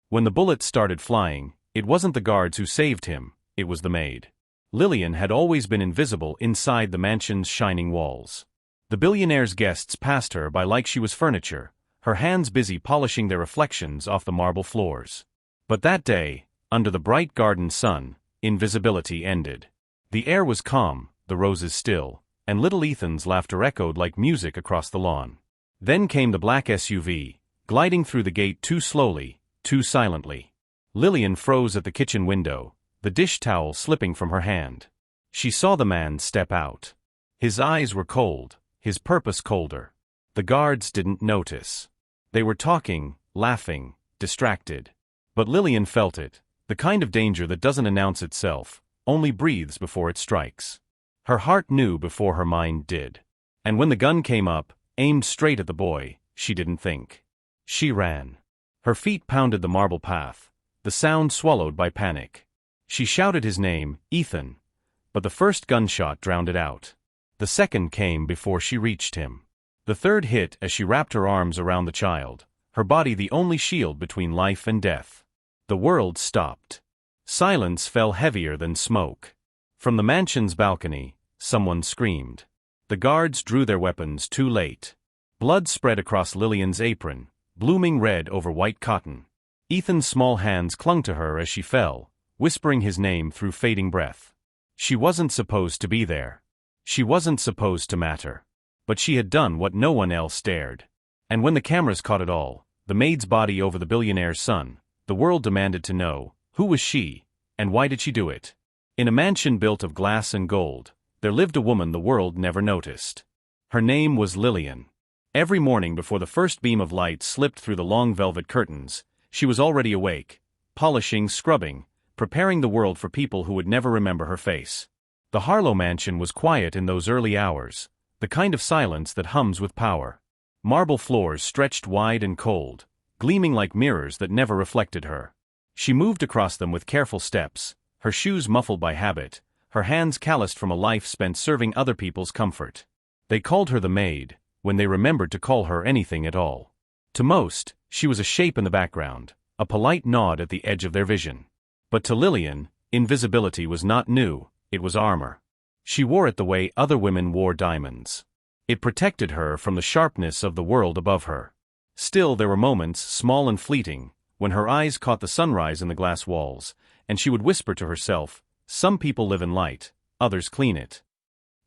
When the bullets started flying, it wasn't the guards who saved him, it was the maid. Lillian had always been invisible inside the mansion's shining walls. The billionaire's guests passed her by like she was furniture, her hands busy polishing their reflections off the marble floors. But that day, under the bright garden sun, invisibility ended. The air was calm, the roses still, and little Ethan's laughter echoed like music across the lawn. Then came the black SUV, gliding through the gate too slowly, too silently. Lillian froze at the kitchen window, the dish towel slipping from her hand. She saw the man step out. His eyes were cold, his purpose colder. The guards didn't notice. They were talking, laughing, distracted. But Lillian felt it, the kind of danger that doesn't announce itself, only breathes before it strikes. Her heart knew before her mind did. And when the gun came up, aimed straight at the boy, she didn't think. She ran. Her feet pounded the marble path, the sound swallowed by panic. She shouted his name, Ethan, but the first gunshot drowned it out. The second came before she reached him. The third hit as she wrapped her arms around the child, her body the only shield between life and death. The world stopped. Silence fell heavier than smoke. From the mansion's balcony, someone screamed. The guards drew their weapons too late. Blood spread across Lillian's apron, blooming red over white cotton. Ethan's small hands clung to her as she fell, whispering his name through fading breath. She wasn't supposed to be there. She wasn't supposed to matter. But she had done what no one else dared. And when the cameras caught it all, the maid's body over the billionaire's son, the world demanded to know, who was she, and why did she do it? In a mansion built of glass and gold, there lived a woman the world never noticed. Her name was Lillian. Every morning before the first beam of light slipped through the long velvet curtains, she was already awake, polishing, scrubbing, preparing the world for people who would never remember her face. The Harlow mansion was quiet in those early hours, the kind of silence that hums with power. Marble floors stretched wide and cold, gleaming like mirrors that never reflected her. She moved across them with careful steps, her shoes muffled by habit, her hands calloused from a life spent serving other people's comfort. They called her the maid, when they remembered to call her anything at all. To most, she was a shape in the background, a polite nod at the edge of their vision. But to Lillian, invisibility was not new, it was armor. She wore it the way other women wore diamonds. It protected her from the sharpness of the world above her. Still there were moments, small and fleeting, when her eyes caught the sunrise in the glass walls, and she would whisper to herself, "Some people live in light, others clean it."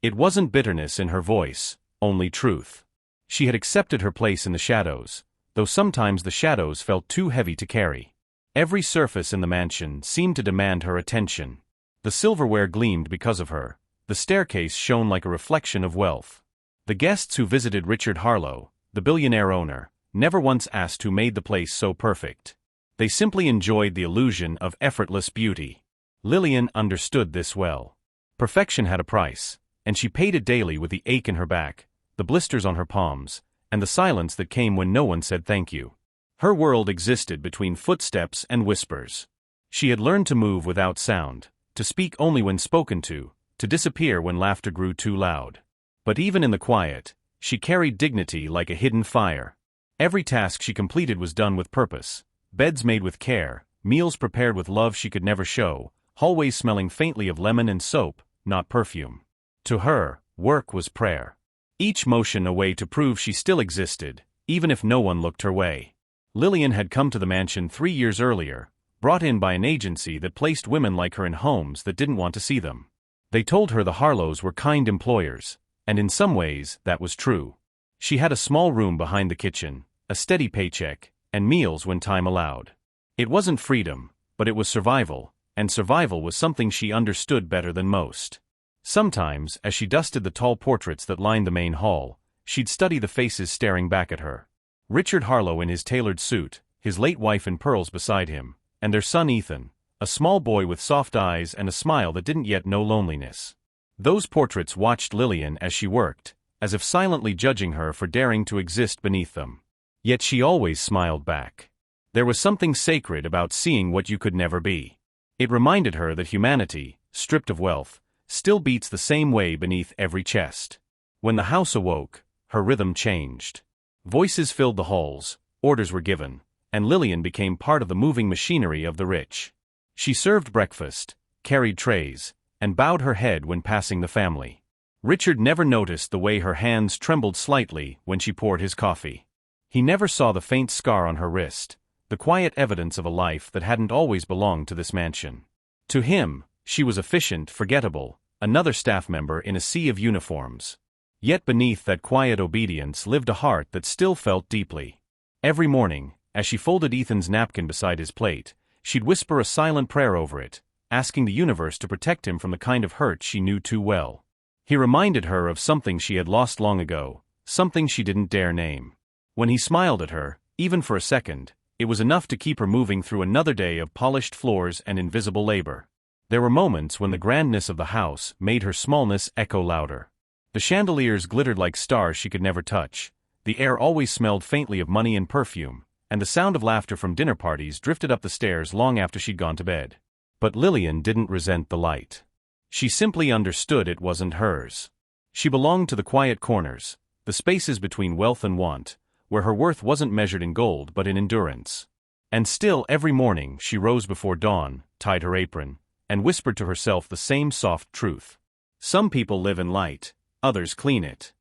It wasn't bitterness in her voice, only truth. She had accepted her place in the shadows, though sometimes the shadows felt too heavy to carry. Every surface in the mansion seemed to demand her attention. The silverware gleamed because of her. The staircase shone like a reflection of wealth. The guests who visited Richard Harlow, the billionaire owner, never once asked who made the place so perfect. They simply enjoyed the illusion of effortless beauty. Lillian understood this well. Perfection had a price, and she paid it daily with the ache in her back, the blisters on her palms, and the silence that came when no one said thank you. Her world existed between footsteps and whispers. She had learned to move without sound, to speak only when spoken to disappear when laughter grew too loud. But even in the quiet, she carried dignity like a hidden fire. Every task she completed was done with purpose. Beds made with care, meals prepared with love she could never show, hallways smelling faintly of lemon and soap, not perfume. To her, work was prayer. Each motion a way to prove she still existed, even if no one looked her way. Lillian had come to the mansion 3 years earlier, brought in by an agency that placed women like her in homes that didn't want to see them. They told her the Harlows were kind employers, and in some ways that was true. She had a small room behind the kitchen, a steady paycheck, and meals when time allowed. It wasn't freedom, but it was survival, and survival was something she understood better than most. Sometimes, as she dusted the tall portraits that lined the main hall, she'd study the faces staring back at her. Richard Harlow in his tailored suit, his late wife in pearls beside him, and their son Ethan, a small boy with soft eyes and a smile that didn't yet know loneliness. Those portraits watched Lillian as she worked, as if silently judging her for daring to exist beneath them. Yet she always smiled back. There was something sacred about seeing what you could never be. It reminded her that humanity, stripped of wealth, still beats the same way beneath every chest. When the house awoke, her rhythm changed. Voices filled the halls, orders were given, and Lillian became part of the moving machinery of the rich. She served breakfast, carried trays, and bowed her head when passing the family. Richard never noticed the way her hands trembled slightly when she poured his coffee. He never saw the faint scar on her wrist, the quiet evidence of a life that hadn't always belonged to this mansion. To him, she was efficient, forgettable, another staff member in a sea of uniforms. Yet beneath that quiet obedience lived a heart that still felt deeply. Every morning, as she folded Ethan's napkin beside his plate, she'd whisper a silent prayer over it, asking the universe to protect him from the kind of hurt she knew too well. He reminded her of something she had lost long ago, something she didn't dare name. When he smiled at her, even for a second, it was enough to keep her moving through another day of polished floors and invisible labor. There were moments when the grandness of the house made her smallness echo louder. The chandeliers glittered like stars she could never touch, the air always smelled faintly of money and perfume, and the sound of laughter from dinner parties drifted up the stairs long after she'd gone to bed. But Lillian didn't resent the light. She simply understood it wasn't hers. She belonged to the quiet corners, the spaces between wealth and want, where her worth wasn't measured in gold but in endurance. And still every morning she rose before dawn, tied her apron, and whispered to herself the same soft truth. Some people live in light, others clean it.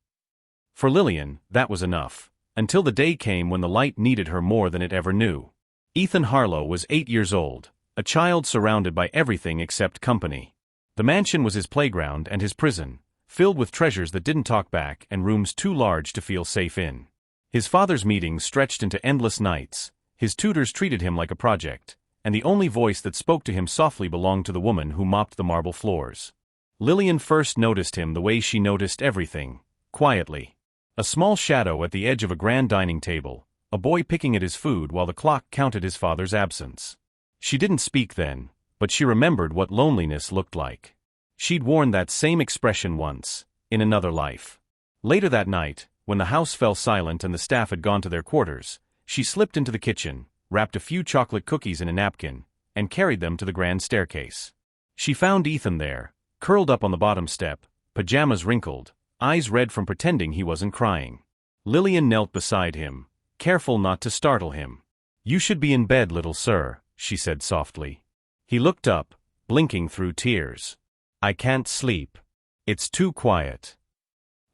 For Lillian, that was enough, until the day came when the light needed her more than it ever knew. Ethan Harlow was 8 years old, a child surrounded by everything except company. The mansion was his playground and his prison, filled with treasures that didn't talk back and rooms too large to feel safe in. His father's meetings stretched into endless nights, his tutors treated him like a project, and the only voice that spoke to him softly belonged to the woman who mopped the marble floors. Lillian first noticed him the way she noticed everything, quietly. A small shadow at the edge of a grand dining table, a boy picking at his food while the clock counted his father's absence. She didn't speak then, but she remembered what loneliness looked like. She'd worn that same expression once, in another life. Later that night, when the house fell silent and the staff had gone to their quarters, she slipped into the kitchen, wrapped a few chocolate cookies in a napkin, and carried them to the grand staircase. She found Ethan there, curled up on the bottom step, pajamas wrinkled, eyes red from pretending he wasn't crying. Lillian knelt beside him, careful not to startle him. "You should be in bed, little sir," she said softly. He looked up, blinking through tears. "I can't sleep. It's too quiet."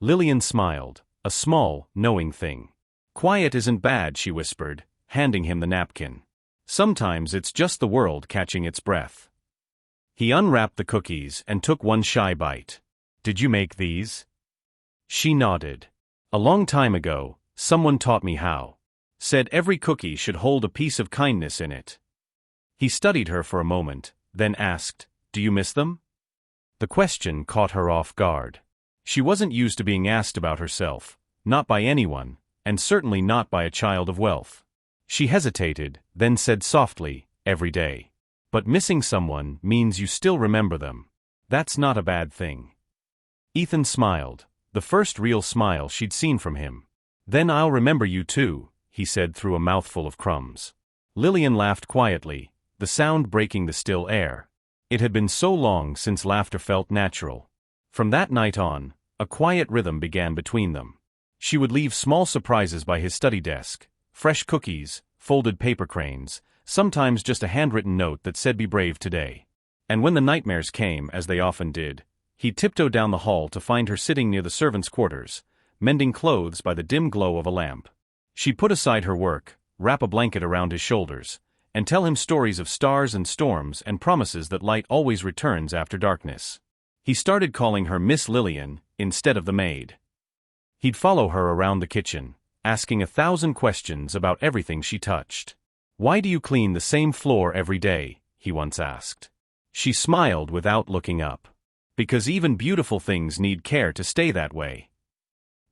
Lillian smiled, a small, knowing thing. "Quiet isn't bad," she whispered, handing him the napkin. "Sometimes it's just the world catching its breath." He unwrapped the cookies and took one shy bite. "Did you make these?" She nodded. "A long time ago, someone taught me how. Said every cookie should hold a piece of kindness in it." He studied her for a moment, then asked, "Do you miss them?" The question caught her off guard. She wasn't used to being asked about herself, not by anyone, and certainly not by a child of wealth. She hesitated, then said softly, "Every day. But missing someone means you still remember them. That's not a bad thing." Ethan smiled, the first real smile she'd seen from him. "Then I'll remember you too," he said through a mouthful of crumbs. Lillian laughed quietly, the sound breaking the still air. It had been so long since laughter felt natural. From that night on, a quiet rhythm began between them. She would leave small surprises by his study desk, fresh cookies, folded paper cranes, sometimes just a handwritten note that said "Be brave today." And when the nightmares came, as they often did, he'd tiptoe down the hall to find her sitting near the servants' quarters, mending clothes by the dim glow of a lamp. She'd put aside her work, wrap a blanket around his shoulders, and tell him stories of stars and storms and promises that light always returns after darkness. He started calling her Miss Lillian, instead of the maid. He'd follow her around the kitchen, asking 1,000 questions about everything she touched. "Why do you clean the same floor every day?" he once asked. She smiled without looking up. "Because even beautiful things need care to stay that way."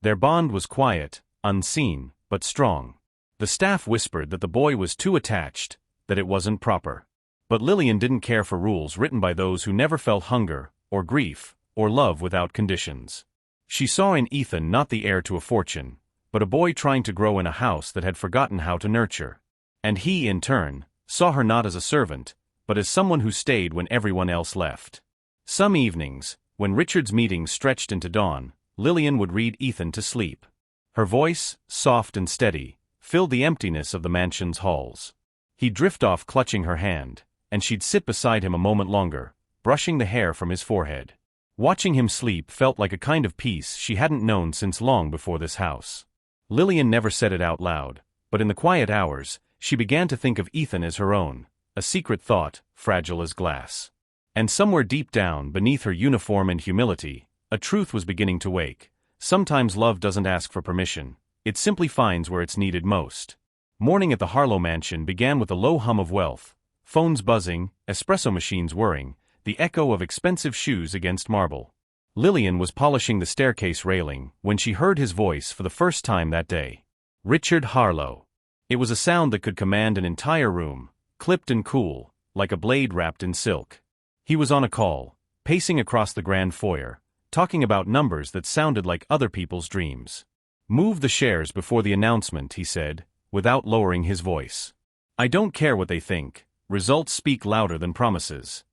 Their bond was quiet, unseen, but strong. The staff whispered that the boy was too attached, that it wasn't proper. But Lillian didn't care for rules written by those who never felt hunger, or grief, or love without conditions. She saw in Ethan not the heir to a fortune, but a boy trying to grow in a house that had forgotten how to nurture. And he, in turn, saw her not as a servant, but as someone who stayed when everyone else left. Some evenings, when Richard's meetings stretched into dawn, Lillian would read Ethan to sleep. Her voice, soft and steady, filled the emptiness of the mansion's halls. He'd drift off clutching her hand, and she'd sit beside him a moment longer, brushing the hair from his forehead. Watching him sleep felt like a kind of peace she hadn't known since long before this house. Lillian never said it out loud, but in the quiet hours, she began to think of Ethan as her own, a secret thought, fragile as glass. And somewhere deep down, beneath her uniform and humility, a truth was beginning to wake. Sometimes love doesn't ask for permission, it simply finds where it's needed most. Morning at the Harlow mansion began with a low hum of wealth, phones buzzing, espresso machines whirring, the echo of expensive shoes against marble. Lillian was polishing the staircase railing when she heard his voice for the first time that day. Richard Harlow. It was a sound that could command an entire room, clipped and cool, like a blade wrapped in silk. He was on a call, pacing across the grand foyer, talking about numbers that sounded like other people's dreams. "Move the shares before the announcement," he said, without lowering his voice. "I don't care what they think, results speak louder than promises."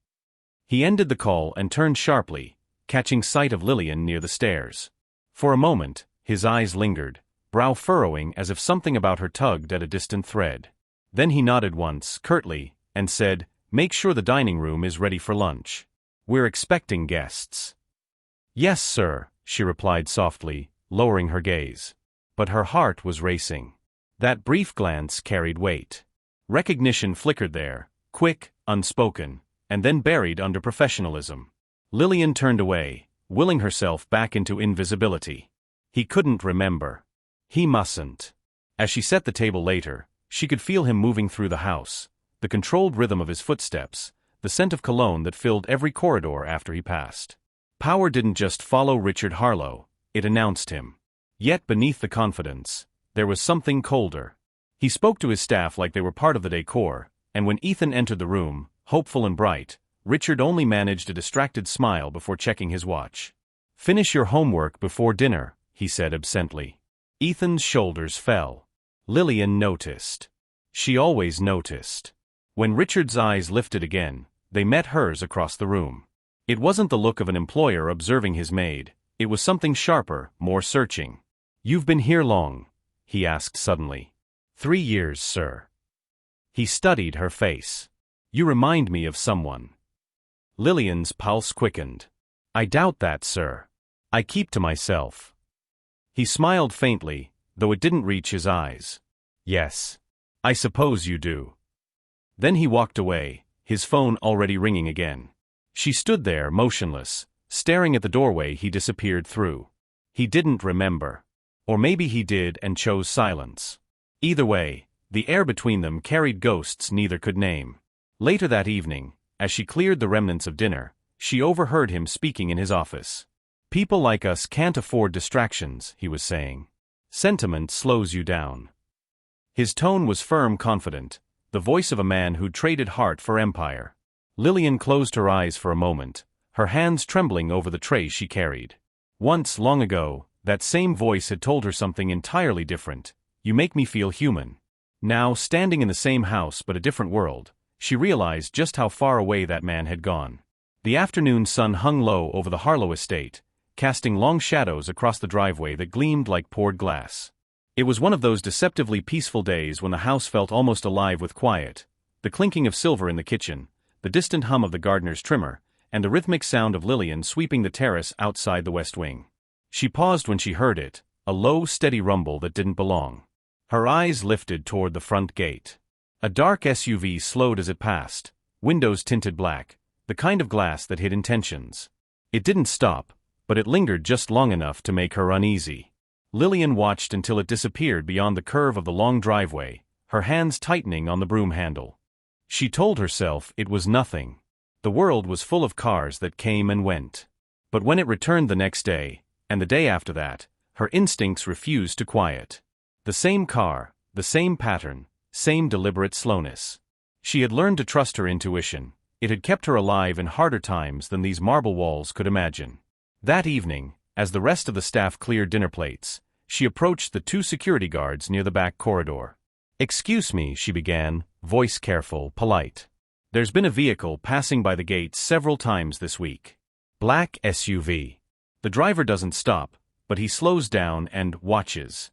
He ended the call and turned sharply, catching sight of Lillian near the stairs. For a moment, his eyes lingered, brow furrowing as if something about her tugged at a distant thread. Then he nodded once, curtly, and said, "Make sure the dining room is ready for lunch. We're expecting guests." "Yes, sir," she replied softly, lowering her gaze. But her heart was racing. That brief glance carried weight. Recognition flickered there, quick, unspoken, and then buried under professionalism. Lillian turned away, willing herself back into invisibility. He couldn't remember. He mustn't. As she set the table later, she could feel him moving through the house, the controlled rhythm of his footsteps, the scent of cologne that filled every corridor after he passed. Power didn't just follow Richard Harlow, it announced him. Yet beneath the confidence, there was something colder. He spoke to his staff like they were part of the decor, and when Ethan entered the room, hopeful and bright, Richard only managed a distracted smile before checking his watch. "Finish your homework before dinner," he said absently. Ethan's shoulders fell. Lillian noticed. She always noticed. When Richard's eyes lifted again, they met hers across the room. It wasn't the look of an employer observing his maid, it was something sharper, more searching. "You've been here long?" he asked suddenly. 3 years, sir." He studied her face. "You remind me of someone." Lillian's pulse quickened. "I doubt that, sir. I keep to myself." He smiled faintly, though it didn't reach his eyes. "Yes. I suppose you do." Then he walked away, his phone already ringing again. She stood there, motionless, staring at the doorway he disappeared through. He didn't remember. Or maybe he did and chose silence. Either way, the air between them carried ghosts neither could name. Later that evening, as she cleared the remnants of dinner, she overheard him speaking in his office. "People like us can't afford distractions," he was saying. "Sentiment slows you down." His tone was firm, confident, the voice of a man who'd traded heart for empire. Lillian closed her eyes for a moment, her hands trembling over the tray she carried. Once, long ago, that same voice had told her something entirely different. "You make me feel human." Now, standing in the same house but a different world, she realized just how far away that man had gone. The afternoon sun hung low over the Harlow estate, casting long shadows across the driveway that gleamed like poured glass. It was one of those deceptively peaceful days when the house felt almost alive with quiet, the clinking of silver in the kitchen, the distant hum of the gardener's trimmer, and the rhythmic sound of Lillian sweeping the terrace outside the west wing. She paused when she heard it, a low, steady rumble that didn't belong. Her eyes lifted toward the front gate. A dark SUV slowed as it passed, windows tinted black, the kind of glass that hid intentions. It didn't stop, but it lingered just long enough to make her uneasy. Lillian watched until it disappeared beyond the curve of the long driveway, her hands tightening on the broom handle. She told herself it was nothing. The world was full of cars that came and went. But when it returned the next day, and the day after that, her instincts refused to quiet. The same car, the same pattern, same deliberate slowness. She had learned to trust her intuition. It had kept her alive in harder times than these marble walls could imagine. That evening, as the rest of the staff cleared dinner plates, she approached the 2 security guards near the back corridor. "Excuse me," she began, voice careful, polite. "There's been a vehicle passing by the gate several times this week. Black SUV. The driver doesn't stop, but he slows down and watches."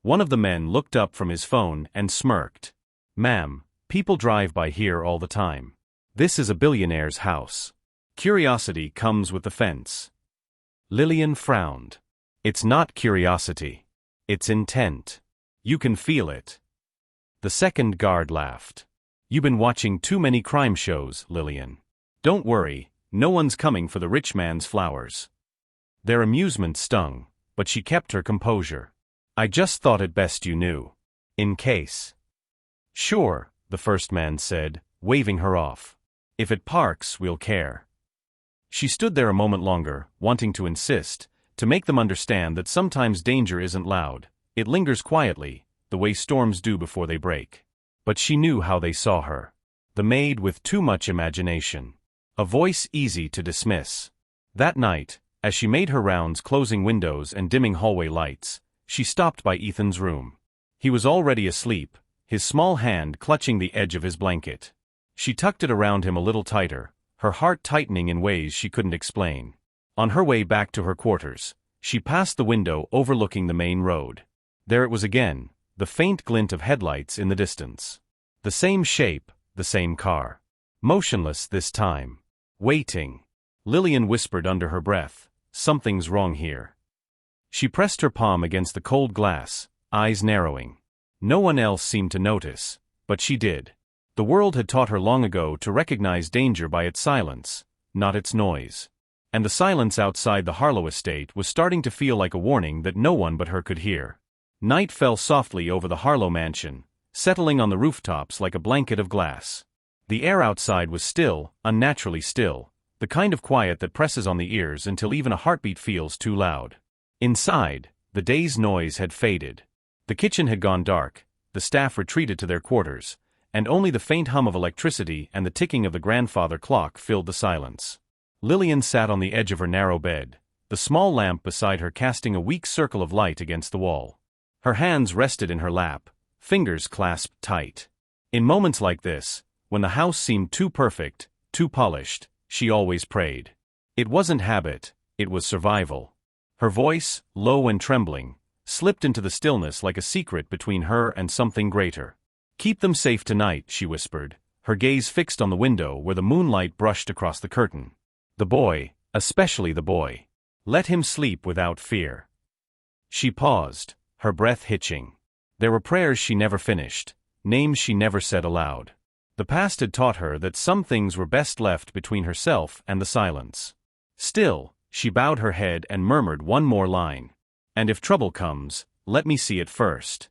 One of the men looked up from his phone and smirked. "Ma'am, people drive by here all the time. This is a billionaire's house. Curiosity comes with the fence." Lillian frowned. "It's not curiosity. It's intent. You can feel it." The second guard laughed. "You've been watching too many crime shows, Lillian. Don't worry, no one's coming for the rich man's flowers." Their amusement stung, but she kept her composure. "I just thought it best you knew. In case." "Sure," the first man said, waving her off. "If it parks, we'll care." She stood there a moment longer, wanting to insist, to make them understand that sometimes danger isn't loud, it lingers quietly, the way storms do before they break. But she knew how they saw her. The maid with too much imagination. A voice easy to dismiss. That night, as she made her rounds closing windows and dimming hallway lights, she stopped by Ethan's room. He was already asleep, his small hand clutching the edge of his blanket. She tucked it around him a little tighter, her heart tightening in ways she couldn't explain. On her way back to her quarters, she passed the window overlooking the main road. There it was again, the faint glint of headlights in the distance. The same shape, the same car. Motionless this time. Waiting. Lillian whispered under her breath, "Something's wrong here." She pressed her palm against the cold glass, eyes narrowing. No one else seemed to notice, but she did. The world had taught her long ago to recognize danger by its silence, not its noise. And the silence outside the Harlow estate was starting to feel like a warning that no one but her could hear. Night fell softly over the Harlow mansion, settling on the rooftops like a blanket of glass. The air outside was still, unnaturally still, the kind of quiet that presses on the ears until even a heartbeat feels too loud. Inside, the day's noise had faded. The kitchen had gone dark, the staff retreated to their quarters, and only the faint hum of electricity and the ticking of the grandfather clock filled the silence. Lillian sat on the edge of her narrow bed, the small lamp beside her casting a weak circle of light against the wall. Her hands rested in her lap, fingers clasped tight. In moments like this, when the house seemed too perfect, too polished, she always prayed. It wasn't habit, it was survival. Her voice, low and trembling, slipped into the stillness like a secret between her and something greater. "Keep them safe tonight," she whispered, her gaze fixed on the window where the moonlight brushed across the curtain. "The boy, especially the boy. Let him sleep without fear." She paused, her breath hitching. There were prayers she never finished, names she never said aloud. The past had taught her that some things were best left between herself and the silence. Still, she bowed her head and murmured one more line. "And if trouble comes, let me see it first."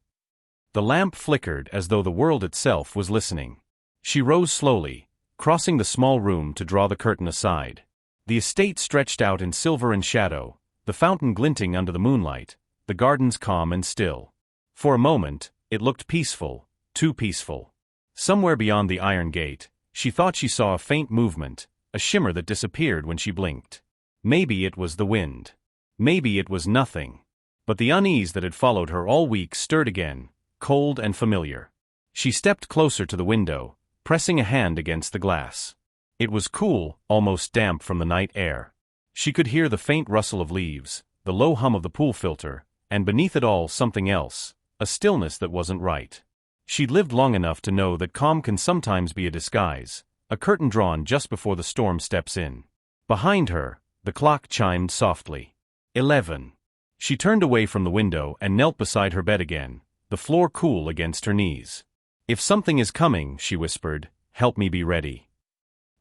The lamp flickered as though the world itself was listening. She rose slowly, crossing the small room to draw the curtain aside. The estate stretched out in silver and shadow, the fountain glinting under the moonlight, the gardens calm and still. For a moment, it looked peaceful, too peaceful. Somewhere beyond the iron gate, she thought she saw a faint movement, a shimmer that disappeared when she blinked. Maybe it was the wind. Maybe it was nothing. But the unease that had followed her all week stirred again, cold and familiar. She stepped closer to the window, pressing a hand against the glass. It was cool, almost damp from the night air. She could hear the faint rustle of leaves, the low hum of the pool filter, and beneath it all something else, a stillness that wasn't right. She'd lived long enough to know that calm can sometimes be a disguise, a curtain drawn just before the storm steps in. Behind her, the clock chimed softly. 11. She turned away from the window and knelt beside her bed again, the floor cool against her knees. "If something is coming," she whispered, "help me be ready."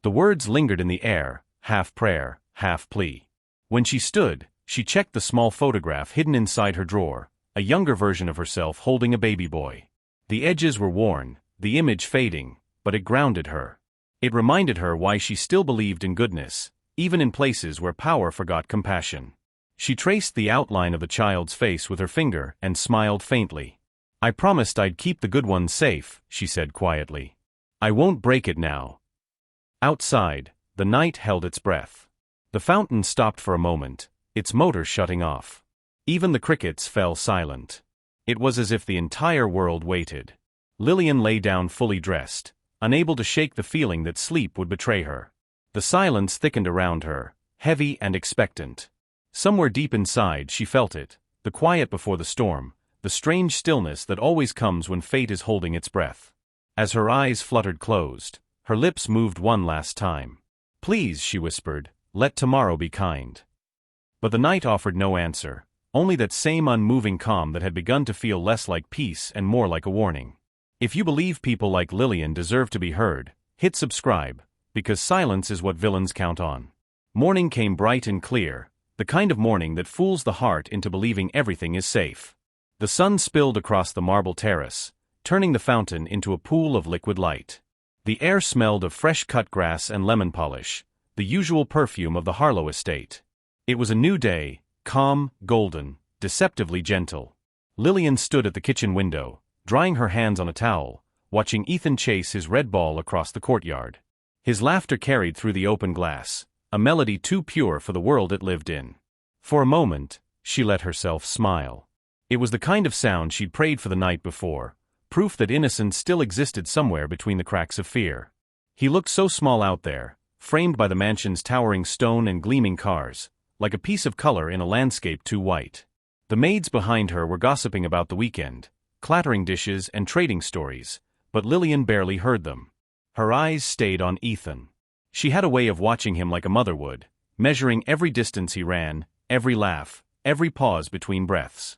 The words lingered in the air, half prayer, half plea. When she stood, she checked the small photograph hidden inside her drawer, a younger version of herself holding a baby boy. The edges were worn, the image fading, but it grounded her. It reminded her why she still believed in goodness, even in places where power forgot compassion. She traced the outline of the child's face with her finger and smiled faintly. "I promised I'd keep the good ones safe," she said quietly. "I won't break it now." Outside, the night held its breath. The fountain stopped for a moment, its motor shutting off. Even the crickets fell silent. It was as if the entire world waited. Lillian lay down fully dressed, unable to shake the feeling that sleep would betray her. The silence thickened around her, heavy and expectant. Somewhere deep inside she felt it, the quiet before the storm, the strange stillness that always comes when fate is holding its breath. As her eyes fluttered closed, her lips moved one last time. "Please," she whispered, "let tomorrow be kind." But the night offered no answer, only that same unmoving calm that had begun to feel less like peace and more like a warning. If you believe people like Lillian deserve to be heard, hit subscribe, because silence is what villains count on. Morning came bright and clear, the kind of morning that fools the heart into believing everything is safe. The sun spilled across the marble terrace, turning the fountain into a pool of liquid light. The air smelled of fresh cut grass and lemon polish, the usual perfume of the Harlow estate. It was a new day, calm, golden, deceptively gentle. Lillian stood at the kitchen window, drying her hands on a towel, watching Ethan chase his red ball across the courtyard. His laughter carried through the open glass, a melody too pure for the world it lived in. For a moment, she let herself smile. It was the kind of sound she'd prayed for the night before, proof that innocence still existed somewhere between the cracks of fear. He looked so small out there, framed by the mansion's towering stone and gleaming cars, like a piece of color in a landscape too white. The maids behind her were gossiping about the weekend, clattering dishes and trading stories, but Lillian barely heard them. Her eyes stayed on Ethan. She had a way of watching him like a mother would, measuring every distance he ran, every laugh, every pause between breaths.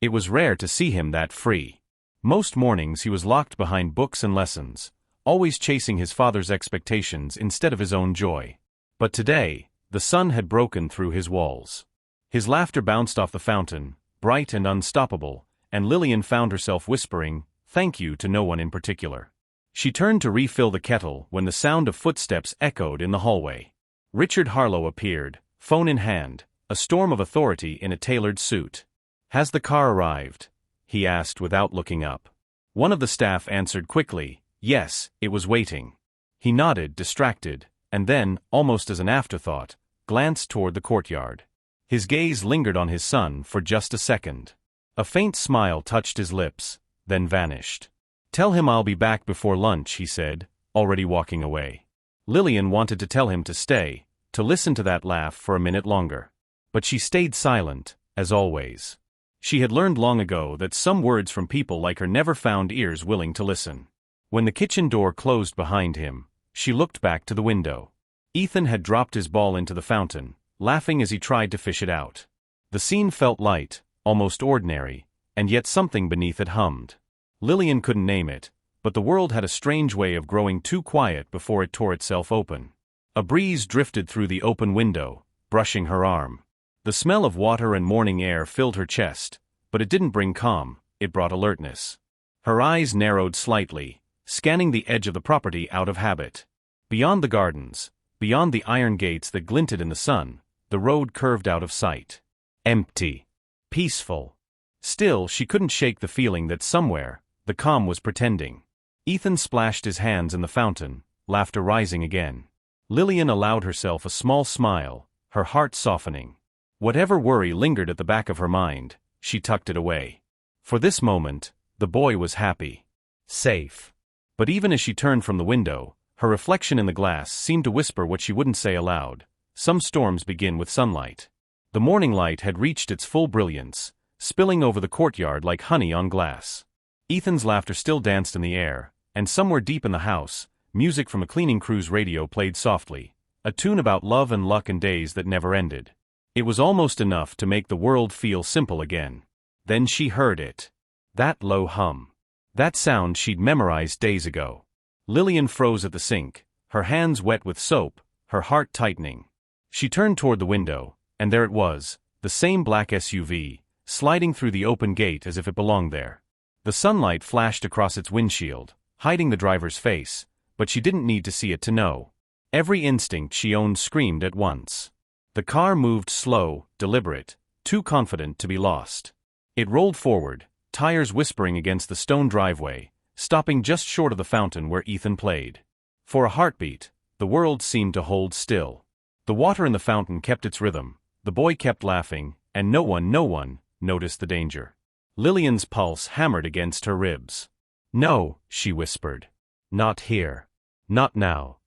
It was rare to see him that free. Most mornings he was locked behind books and lessons, always chasing his father's expectations instead of his own joy. But today, the sun had broken through his walls. His laughter bounced off the fountain, bright and unstoppable, and Lillian found herself whispering, "Thank you," to no one in particular. She turned to refill the kettle when the sound of footsteps echoed in the hallway. Richard Harlow appeared, phone in hand, a storm of authority in a tailored suit. "Has the car arrived?" he asked without looking up. One of the staff answered quickly, "Yes, it was waiting." He nodded, distracted, and then, almost as an afterthought, glanced toward the courtyard. His gaze lingered on his son for just a second. A faint smile touched his lips, then vanished. "Tell him I'll be back before lunch," he said, already walking away. Lillian wanted to tell him to stay, to listen to that laugh for a minute longer. But she stayed silent, as always. She had learned long ago that some words from people like her never found ears willing to listen. When the kitchen door closed behind him, she looked back to the window. Ethan had dropped his ball into the fountain, laughing as he tried to fish it out. The scene felt light, almost ordinary, and yet something beneath it hummed. Lillian couldn't name it, but the world had a strange way of growing too quiet before it tore itself open. A breeze drifted through the open window, brushing her arm. The smell of water and morning air filled her chest, but it didn't bring calm, it brought alertness. Her eyes narrowed slightly, scanning the edge of the property out of habit. Beyond the gardens, beyond the iron gates that glinted in the sun, the road curved out of sight. Empty. Peaceful. Still, she couldn't shake the feeling that somewhere, the calm was pretending. Ethan splashed his hands in the fountain, laughter rising again. Lillian allowed herself a small smile, her heart softening. Whatever worry lingered at the back of her mind, she tucked it away. For this moment, the boy was happy. Safe. But even as she turned from the window, her reflection in the glass seemed to whisper what she wouldn't say aloud. Some storms begin with sunlight. The morning light had reached its full brilliance, spilling over the courtyard like honey on glass. Ethan's laughter still danced in the air, and somewhere deep in the house, music from a cleaning crew's radio played softly, a tune about love and luck and days that never ended. It was almost enough to make the world feel simple again. Then she heard it. That low hum. That sound she'd memorized days ago. Lillian froze at the sink, her hands wet with soap, her heart tightening. She turned toward the window, and there it was, the same black SUV, sliding through the open gate as if it belonged there. The sunlight flashed across its windshield, hiding the driver's face, but she didn't need to see it to know. Every instinct she owned screamed at once. The car moved slow, deliberate, too confident to be lost. It rolled forward, tires whispering against the stone driveway, stopping just short of the fountain where Ethan played. For a heartbeat, the world seemed to hold still. The water in the fountain kept its rhythm, the boy kept laughing, and no one noticed the danger. Lillian's pulse hammered against her ribs. "No," she whispered. "Not here. Not now."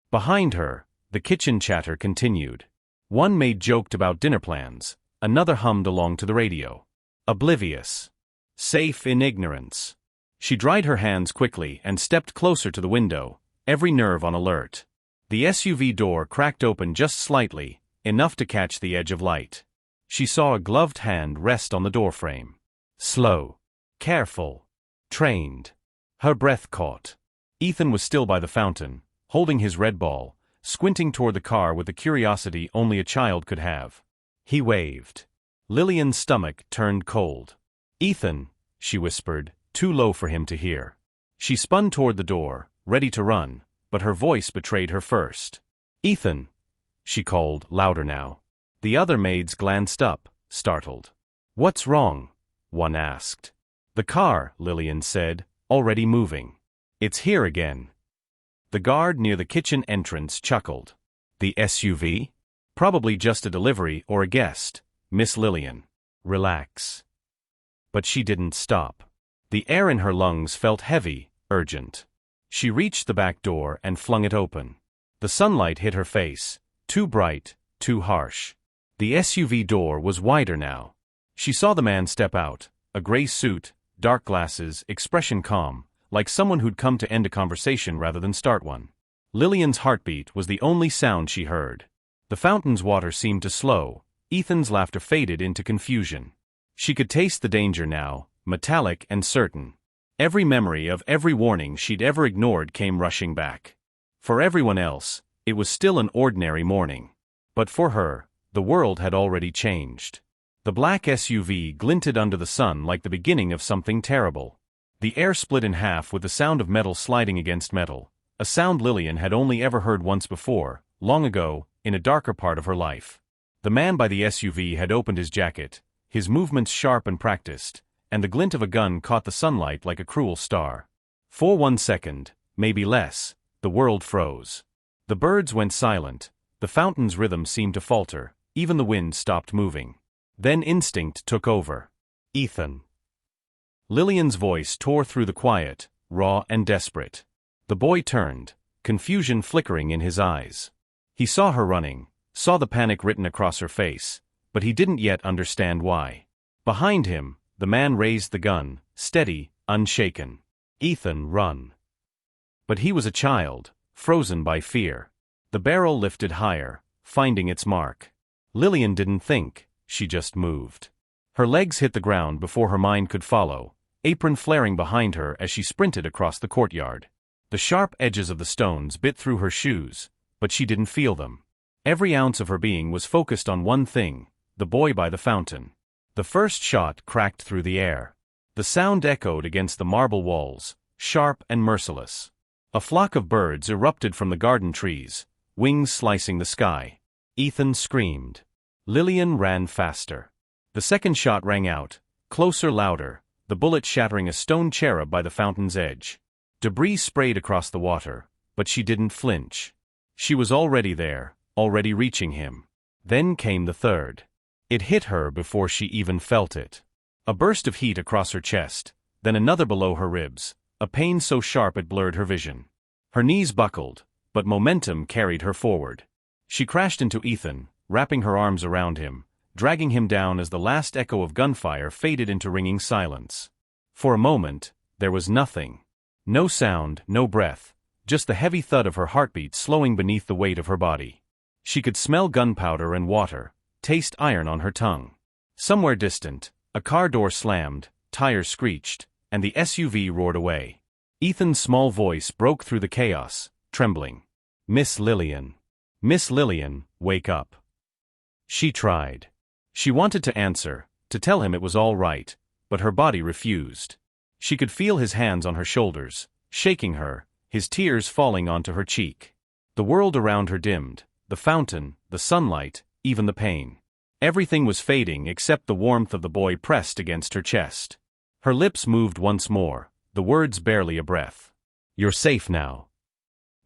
Behind her, the kitchen chatter continued. One maid joked about dinner plans, another hummed along to the radio. Oblivious. Safe in ignorance. She dried her hands quickly and stepped closer to the window, every nerve on alert. The SUV door cracked open just slightly, enough to catch the edge of light. She saw a gloved hand rest on the doorframe. Slow. Careful. Trained. Her breath caught. Ethan was still by the fountain, holding his red ball, squinting toward the car with the curiosity only a child could have. He waved. Lillian's stomach turned cold. "Ethan," she whispered, too low for him to hear. She spun toward the door, ready to run, but her voice betrayed her first. "Ethan," she called, louder now. The other maids glanced up, startled. "What's wrong?" one asked. "The car," Lillian said, already moving. "It's here again." The guard near the kitchen entrance chuckled. "The SUV? Probably just a delivery or a guest, Miss Lillian. Relax." But she didn't stop. The air in her lungs felt heavy, urgent. She reached the back door and flung it open. The sunlight hit her face, too bright, too harsh. The SUV door was wider now. She saw the man step out, a gray suit, dark glasses, expression calm, like someone who'd come to end a conversation rather than start one. Lillian's heartbeat was the only sound she heard. The fountain's water seemed to slow. Ethan's laughter faded into confusion. She could taste the danger now, metallic and certain. Every memory of every warning she'd ever ignored came rushing back. For everyone else, it was still an ordinary morning. But for her, the world had already changed. The black SUV glinted under the sun like the beginning of something terrible. The air split in half with the sound of metal sliding against metal, a sound Lillian had only ever heard once before, long ago, in a darker part of her life. The man by the SUV had opened his jacket, his movements sharp and practiced, and the glint of a gun caught the sunlight like a cruel star. For 1 second, maybe less, the world froze. The birds went silent, the fountain's rhythm seemed to falter, even the wind stopped moving. Then instinct took over. "Ethan." Lillian's voice tore through the quiet, raw and desperate. The boy turned, confusion flickering in his eyes. He saw her running, saw the panic written across her face, but he didn't yet understand why. Behind him, the man raised the gun, steady, unshaken. "Ethan, run." But he was a child, frozen by fear. The barrel lifted higher, finding its mark. Lillian didn't think, she just moved. Her legs hit the ground before her mind could follow, apron flaring behind her as she sprinted across the courtyard. The sharp edges of the stones bit through her shoes, but she didn't feel them. Every ounce of her being was focused on one thing, the boy by the fountain. The first shot cracked through the air. The sound echoed against the marble walls, sharp and merciless. A flock of birds erupted from the garden trees, wings slicing the sky. Ethan screamed. Lillian ran faster. The second shot rang out, closer, louder, the bullet shattering a stone cherub by the fountain's edge. Debris sprayed across the water, but she didn't flinch. She was already there, already reaching him. Then came the third. It hit her before she even felt it. A burst of heat across her chest, then another below her ribs, a pain so sharp it blurred her vision. Her knees buckled, but momentum carried her forward. She crashed into Ethan, wrapping her arms around him, dragging him down as the last echo of gunfire faded into ringing silence. For a moment, there was nothing. No sound, no breath, just the heavy thud of her heartbeat slowing beneath the weight of her body. She could smell gunpowder and water, taste iron on her tongue. Somewhere distant, a car door slammed, tires screeched, and the SUV roared away. Ethan's small voice broke through the chaos, trembling. "Miss Lillian. Miss Lillian, wake up." She tried. She wanted to answer, to tell him it was all right, but her body refused. She could feel his hands on her shoulders, shaking her, his tears falling onto her cheek. The world around her dimmed, the fountain, the sunlight, even the pain. Everything was fading except the warmth of the boy pressed against her chest. Her lips moved once more, the words barely a breath. "You're safe now."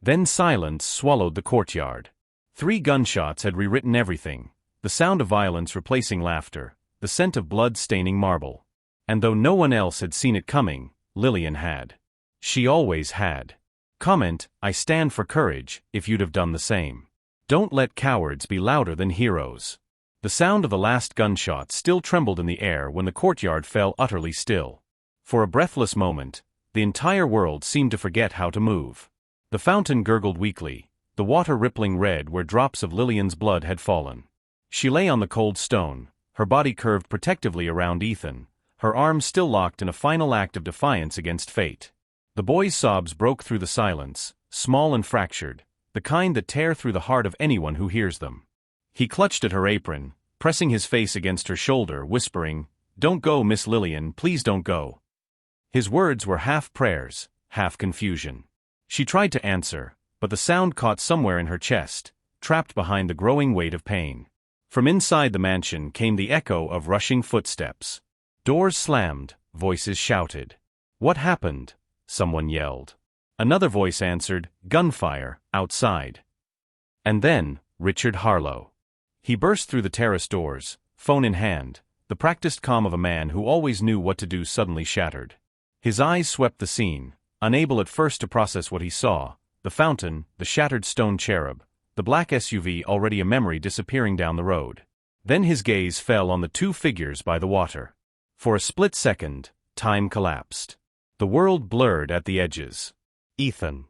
Then silence swallowed the courtyard. 3 gunshots had rewritten everything, the sound of violence replacing laughter, the scent of blood staining marble. And though no one else had seen it coming, Lillian had. She always had. Comment, "I stand for courage," if you'd have done the same. Don't let cowards be louder than heroes. The sound of the last gunshot still trembled in the air when the courtyard fell utterly still. For a breathless moment, the entire world seemed to forget how to move. The fountain gurgled weakly, the water rippling red where drops of Lillian's blood had fallen. She lay on the cold stone, her body curved protectively around Ethan, her arms still locked in a final act of defiance against fate. The boy's sobs broke through the silence, small and fractured, the kind that tear through the heart of anyone who hears them. He clutched at her apron, pressing his face against her shoulder, whispering, "Don't go, Miss Lillian, please don't go." His words were half prayers, half confusion. She tried to answer, but the sound caught somewhere in her chest, trapped behind the growing weight of pain. From inside the mansion came the echo of rushing footsteps. Doors slammed, voices shouted. "What happened?" someone yelled. Another voice answered, "Gunfire, outside." And then, Richard Harlow. He burst through the terrace doors, phone in hand, the practiced calm of a man who always knew what to do suddenly shattered. His eyes swept the scene, unable at first to process what he saw, the fountain, the shattered stone cherub, the black SUV already a memory disappearing down the road. Then his gaze fell on the two figures by the water. For a split second, time collapsed. The world blurred at the edges. Ethan.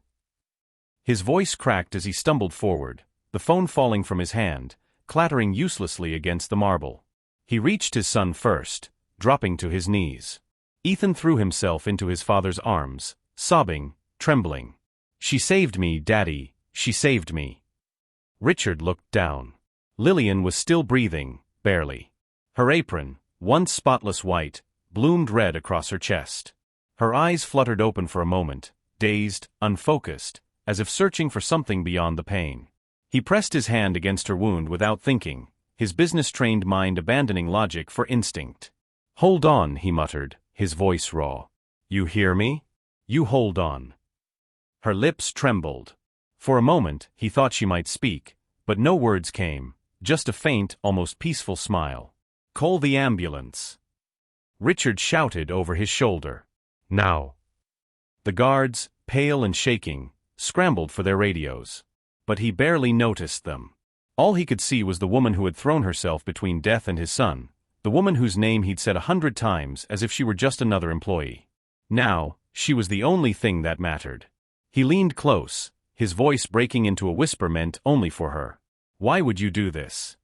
His voice cracked as he stumbled forward, the phone falling from his hand, clattering uselessly against the marble. He reached his son first, dropping to his knees. Ethan threw himself into his father's arms, sobbing, trembling. "She saved me, Daddy, she saved me." Richard looked down. Lillian was still breathing, barely. Her apron, once spotless white, bloomed red across her chest. Her eyes fluttered open for a moment, dazed, unfocused, as if searching for something beyond the pain. He pressed his hand against her wound without thinking, his business-trained mind abandoning logic for instinct. "Hold on," he muttered, his voice raw. "You hear me? You hold on." Her lips trembled. For a moment, he thought she might speak, but no words came, just a faint, almost peaceful smile. "Call the ambulance." Richard shouted over his shoulder. "Now." The guards, pale and shaking, scrambled for their radios. But he barely noticed them. All he could see was the woman who had thrown herself between death and his son, the woman whose name he'd said 100 times as if she were just another employee. Now, she was the only thing that mattered. He leaned close, his voice breaking into a whisper meant only for her. "Why would you do this?"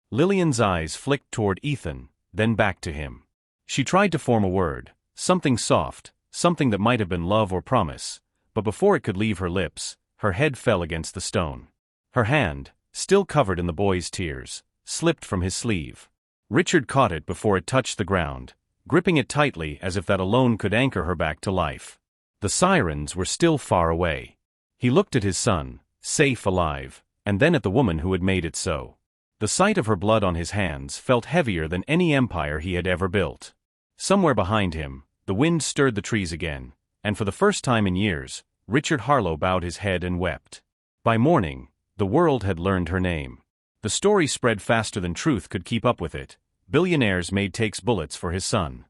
Lillian's eyes flicked toward Ethan, then back to him. She tried to form a word, something soft, something that might have been love or promise, but before it could leave her lips, her head fell against the stone. Her hand, still covered in the boy's tears, slipped from his sleeve. Richard caught it before it touched the ground, gripping it tightly as if that alone could anchor her back to life. The sirens were still far away. He looked at his son, safe alive, and then at the woman who had made it so. The sight of her blood on his hands felt heavier than any empire he had ever built. Somewhere behind him, the wind stirred the trees again, and for the first time in years, Richard Harlow bowed his head and wept. By morning, the world had learned her name. The story spread faster than truth could keep up with it. Billionaire's maid takes bullets for his son.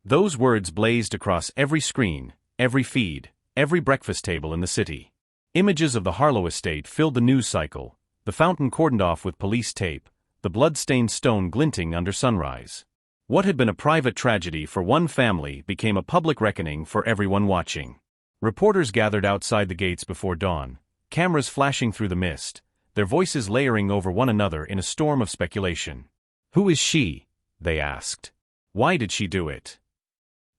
Those words blazed across every screen, every feed, every breakfast table in the city. Images of the Harlow estate filled the news cycle, the fountain cordoned off with police tape, the blood-stained stone glinting under sunrise. What had been a private tragedy for one family became a public reckoning for everyone watching. Reporters gathered outside the gates before dawn, cameras flashing through the mist, their voices layering over one another in a storm of speculation. "Who is she?" they asked. "Why did she do it?"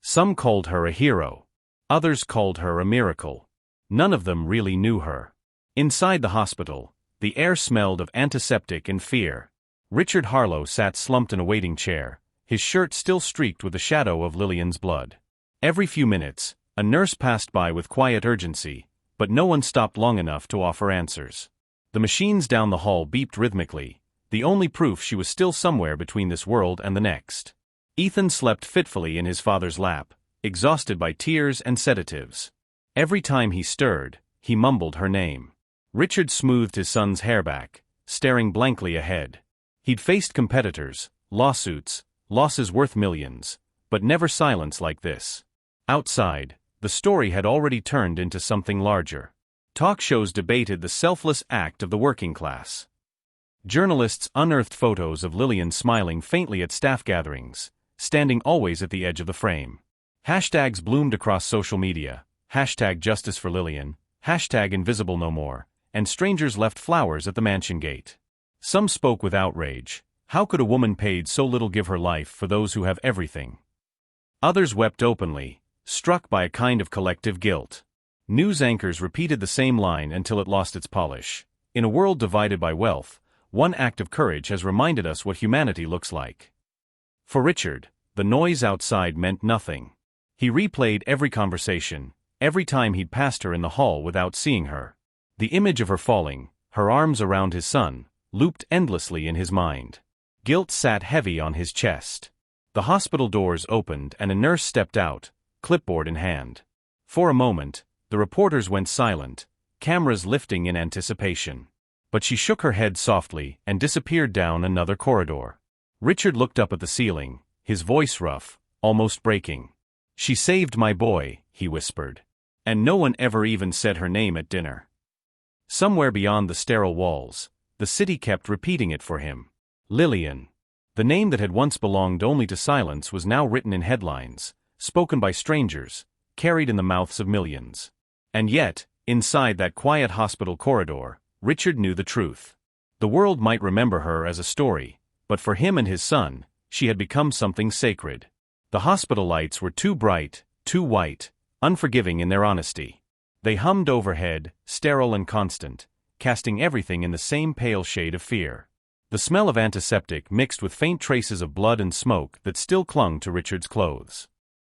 Some called her a hero. Others called her a miracle. None of them really knew her. Inside the hospital, the air smelled of antiseptic and fear. Richard Harlow sat slumped in a waiting chair, his shirt still streaked with the shadow of Lillian's blood. Every few minutes, a nurse passed by with quiet urgency, but no one stopped long enough to offer answers. The machines down the hall beeped rhythmically, the only proof she was still somewhere between this world and the next. Ethan slept fitfully in his father's lap, exhausted by tears and sedatives. Every time he stirred, he mumbled her name. Richard smoothed his son's hair back, staring blankly ahead. He'd faced competitors, lawsuits, losses worth millions, but never silence like this. Outside, the story had already turned into something larger. Talk shows debated the selfless act of the working class. Journalists unearthed photos of Lillian smiling faintly at staff gatherings, standing always at the edge of the frame. Hashtags bloomed across social media, #Justice for Lillian, #Invisible No More, and strangers left flowers at the mansion gate. Some spoke with outrage. How could a woman paid so little give her life for those who have everything? Others wept openly, struck by a kind of collective guilt. News anchors repeated the same line until it lost its polish. In a world divided by wealth, one act of courage has reminded us what humanity looks like. For Richard, the noise outside meant nothing. He replayed every conversation, every time he'd passed her in the hall without seeing her. The image of her falling, her arms around his son, looped endlessly in his mind. Guilt sat heavy on his chest. The hospital doors opened and a nurse stepped out, clipboard in hand. For a moment, the reporters went silent, cameras lifting in anticipation. But she shook her head softly and disappeared down another corridor. Richard looked up at the ceiling, his voice rough, almost breaking. "She saved my boy," he whispered. And no one ever even said her name at dinner. Somewhere beyond the sterile walls, the city kept repeating it for him. Lillian. The name that had once belonged only to silence was now written in headlines, spoken by strangers, carried in the mouths of millions. And yet, inside that quiet hospital corridor, Richard knew the truth. The world might remember her as a story, but for him and his son, she had become something sacred. The hospital lights were too bright, too white, unforgiving in their honesty. They hummed overhead, sterile and constant, casting everything in the same pale shade of fear. The smell of antiseptic mixed with faint traces of blood and smoke that still clung to Richard's clothes.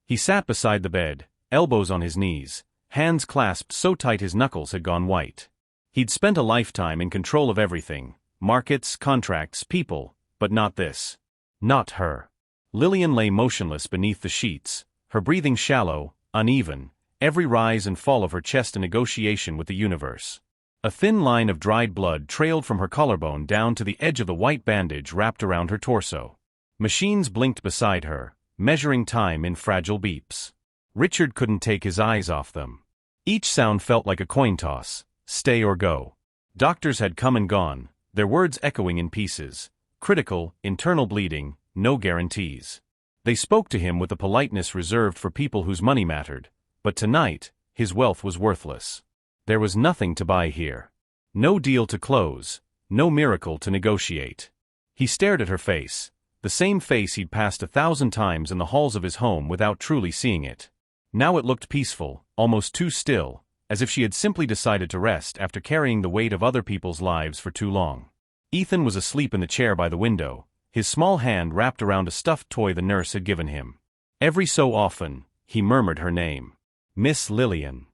He sat beside the bed, elbows on his knees, hands clasped so tight his knuckles had gone white. He'd spent a lifetime in control of everything, markets, contracts, people, but not this. Not her. Lillian lay motionless beneath the sheets, her breathing shallow, uneven, every rise and fall of her chest a negotiation with the universe. A thin line of dried blood trailed from her collarbone down to the edge of the white bandage wrapped around her torso. Machines blinked beside her, measuring time in fragile beeps. Richard couldn't take his eyes off them. Each sound felt like a coin toss, stay or go. Doctors had come and gone, their words echoing in pieces. Critical, internal bleeding, no guarantees. They spoke to him with a politeness reserved for people whose money mattered, but tonight, his wealth was worthless. There was nothing to buy here. No deal to close, no miracle to negotiate. He stared at her face, the same face he'd passed 1,000 times in the halls of his home without truly seeing it. Now it looked peaceful, almost too still, as if she had simply decided to rest after carrying the weight of other people's lives for too long. Ethan was asleep in the chair by the window, his small hand wrapped around a stuffed toy the nurse had given him. Every so often, he murmured her name. Miss Lillian.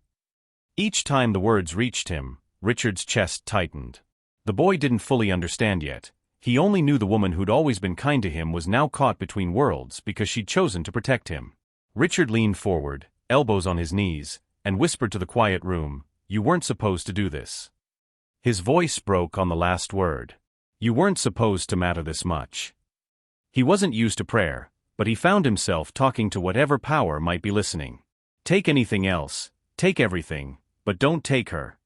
Each time the words reached him, Richard's chest tightened. The boy didn't fully understand yet. He only knew the woman who'd always been kind to him was now caught between worlds because she'd chosen to protect him. Richard leaned forward, elbows on his knees, and whispered to the quiet room, "You weren't supposed to do this." His voice broke on the last word. You weren't supposed to matter this much. He wasn't used to prayer, but he found himself talking to whatever power might be listening. Take anything else, take everything, but don't take her.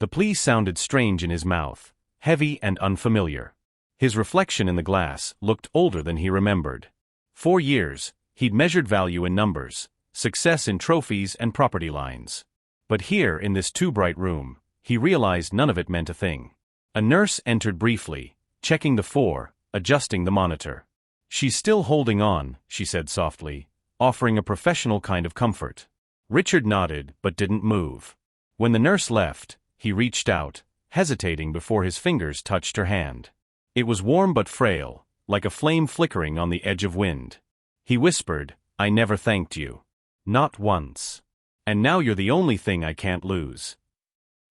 The plea sounded strange in his mouth, heavy and unfamiliar. His reflection in the glass looked older than he remembered. 4 years, he'd measured value in numbers, success in trophies and property lines. But here in this too bright room, he realized none of it meant a thing. A nurse entered briefly, checking the 4, adjusting the monitor. "She's still holding on," she said softly, offering a professional kind of comfort. Richard nodded but didn't move. When the nurse left, he reached out, hesitating before his fingers touched her hand. It was warm but frail, like a flame flickering on the edge of wind. He whispered, "I never thanked you. Not once. And now you're the only thing I can't lose."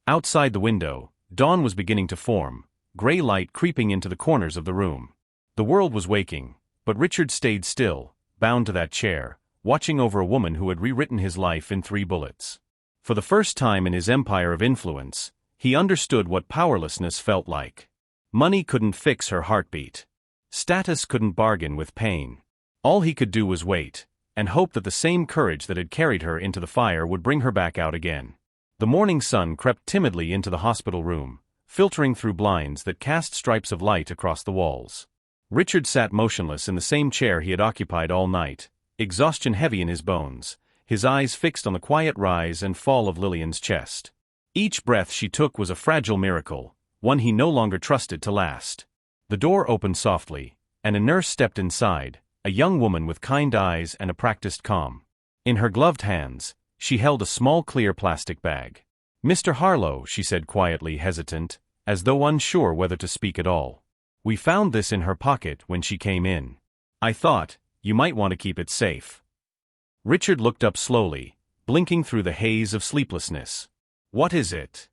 Outside the window, dawn was beginning to form, gray light creeping into the corners of the room. The world was waking, but Richard stayed still, bound to that chair, watching over a woman who had rewritten his life in 3 bullets. For the first time in his empire of influence, he understood what powerlessness felt like. Money couldn't fix her heartbeat. Status couldn't bargain with pain. All he could do was wait, and hope that the same courage that had carried her into the fire would bring her back out again. The morning sun crept timidly into the hospital room, filtering through blinds that cast stripes of light across the walls. Richard sat motionless in the same chair he had occupied all night, exhaustion heavy in his bones, his eyes fixed on the quiet rise and fall of Lillian's chest. Each breath she took was a fragile miracle, one he no longer trusted to last. The door opened softly, and a nurse stepped inside, a young woman with kind eyes and a practiced calm. In her gloved hands, she held a small clear plastic bag. "Mr. Harlow," she said quietly, hesitant, as though unsure whether to speak at all. "We found this in her pocket when she came in. I thought you might want to keep it safe." Richard looked up slowly, blinking through the haze of sleeplessness. "What is it?"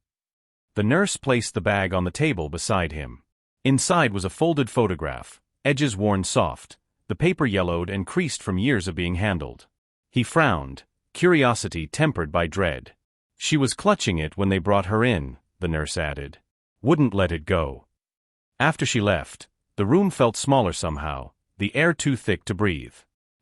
The nurse placed the bag on the table beside him. Inside was a folded photograph, edges worn soft, the paper yellowed and creased from years of being handled. He frowned, curiosity tempered by dread. "She was clutching it when they brought her in," the nurse added. "Wouldn't let it go." After she left, the room felt smaller somehow, the air too thick to breathe.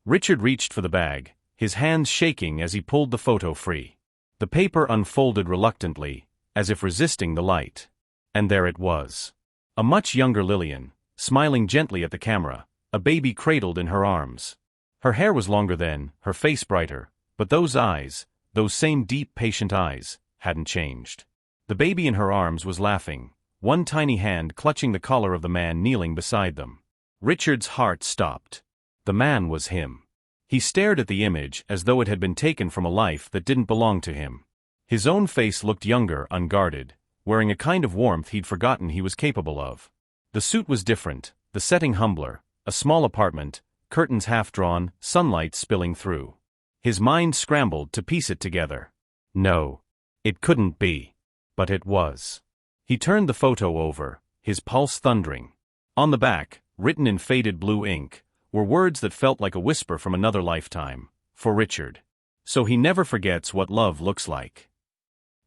Richard reached for the bag, his hands shaking as he pulled the photo free. The paper unfolded reluctantly, as if resisting the light. And there it was. A much younger Lillian, smiling gently at the camera, a baby cradled in her arms. Her hair was longer then, her face brighter, but those eyes, those same deep, patient eyes, hadn't changed. The baby in her arms was laughing, one tiny hand clutching the collar of the man kneeling beside them. Richard's heart stopped. The man was him. He stared at the image as though it had been taken from a life that didn't belong to him. His own face looked younger, unguarded, wearing a kind of warmth he'd forgotten he was capable of. The suit was different, the setting humbler, a small apartment, curtains half-drawn, sunlight spilling through. His mind scrambled to piece it together. No, it couldn't be. But it was. He turned the photo over, his pulse thundering. On the back, written in faded blue ink, were words that felt like a whisper from another lifetime, for Richard. "So he never forgets what love looks like."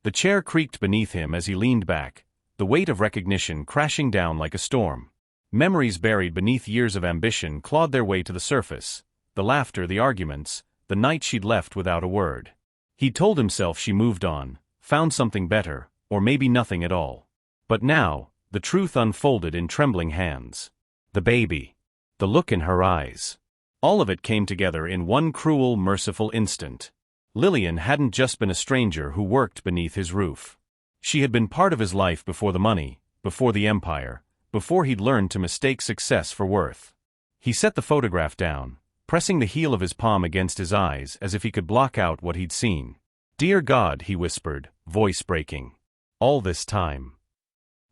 The chair creaked beneath him as he leaned back, the weight of recognition crashing down like a storm. Memories buried beneath years of ambition clawed their way to the surface, the laughter, the arguments, the night she'd left without a word. He told himself she moved on, found something better, or maybe nothing at all. But now, the truth unfolded in trembling hands. The baby. The look in her eyes. All of it came together in one cruel, merciful instant. Lillian hadn't just been a stranger who worked beneath his roof. She had been part of his life before the money, before the empire, before he'd learned to mistake success for worth. He set the photograph down, pressing the heel of his palm against his eyes as if he could block out what he'd seen. "Dear God," he whispered, voice breaking. "All this time."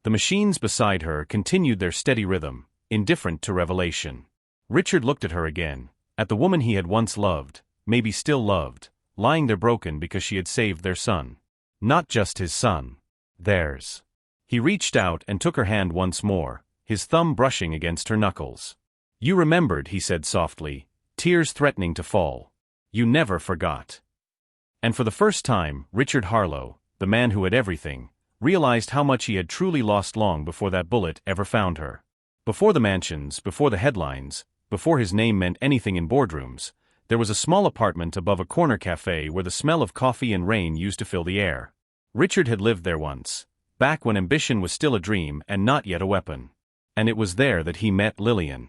The machines beside her continued their steady rhythm, indifferent to revelation. Richard looked at her again, at the woman he had once loved, maybe still loved, lying there broken because she had saved their son. Not just his son. Theirs. He reached out and took her hand once more, his thumb brushing against her knuckles. "You remembered," he said softly, tears threatening to fall. "You never forgot." And for the first time, Richard Harlow, the man who had everything, realized how much he had truly lost long before that bullet ever found her. Before the mansions, before the headlines, before his name meant anything in boardrooms, there was a small apartment above a corner cafe where the smell of coffee and rain used to fill the air. Richard had lived there once, back when ambition was still a dream and not yet a weapon. And it was there that he met Lillian.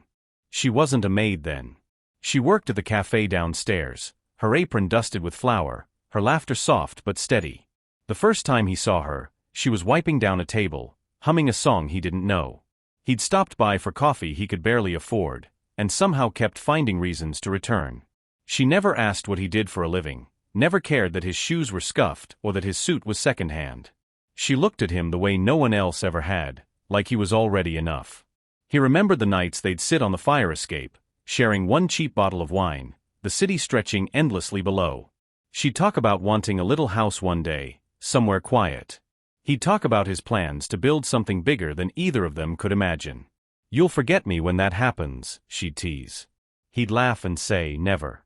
She wasn't a maid then. She worked at the cafe downstairs, her apron dusted with flour, her laughter soft but steady. The first time he saw her, she was wiping down a table, humming a song he didn't know. He'd stopped by for coffee he could barely afford, and somehow kept finding reasons to return. She never asked what he did for a living, never cared that his shoes were scuffed or that his suit was secondhand. She looked at him the way no one else ever had, like he was already enough. He remembered the nights they'd sit on the fire escape, sharing one cheap bottle of wine, the city stretching endlessly below. She'd talk about wanting a little house one day, somewhere quiet. He'd talk about his plans to build something bigger than either of them could imagine. "You'll forget me when that happens," she'd tease. He'd laugh and say, "Never."